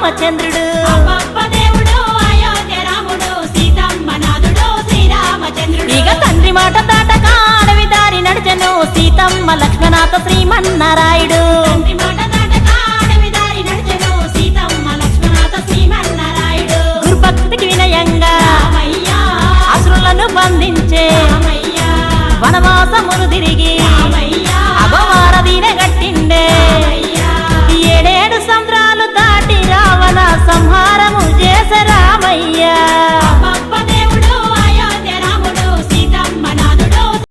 శ్రీరామచంద్రుడు. ఇక తండ్రి మాట దాటక అడవి దారి నడిచెను సీతమ్మ లక్ష్మణాథ శ్రీమన్నారాయుడు.